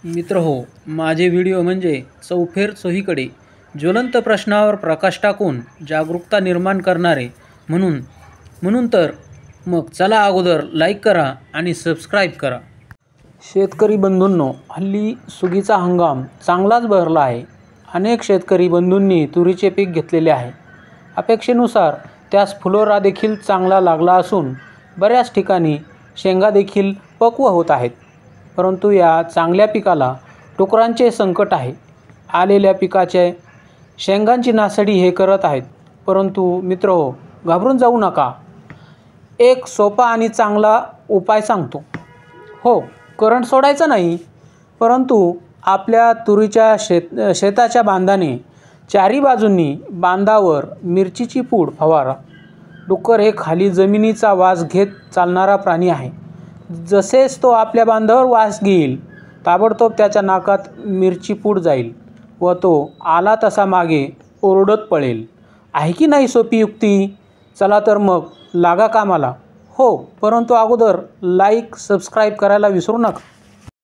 मित्रहो, माझे व्हिडिओ म्हणजे चौफेर चोहीकडे ज्वलंत प्रश्नावर प्रकाश टाकून जागरूकता निर्माण करणारे म्हणून तर मग चला अगोदर लाईक करा आणि सबस्क्राईब करा। शेतकरी बंधूंनो, हल्ली सुगीचा हंगाम चांगलाच बहरला आहे। अनेक शेतकरी बंधूंनी तुरीचे पीक घेतलेले आहे। अपेक्षेनुसार त्यास फुलोरा देखील चांगला लागला असून बऱ्याच ठिकाणी शेंगा देखील पक्व होत आहेत। परंतु या चांगल्या पिकाला डुकरांचे संकट आहे। आलेल्या पिकाचे शेंगांची नासाडी हे करत आहेत। परंतु मित्रहो, घाबरून जाऊ नका। एक सोपा आणि चांगला उपाय सांगतो। हो, करंट सोडायचा नाही, परंतु आपल्या तुरीच्या शेताच्या बांधाने चारी बाजूंनी बांधावर मिरचीची पूड फवारा। डुक्कर हे खाली जमिनीचा वास घेत चालणारा प्राणी आहे। जसेच तो आपल्या बांधावर वास घेईल, ताबडतोब त्याच्या नाकात मिरची पूड जाईल व तो आला तसा मागे ओरडत पळेल। आहे की नाही सोपी युक्ती? चला तर मग लागा कामाला। हो, परंतु अगोदर लाईक सबस्क्राईब करायला विसरू नका।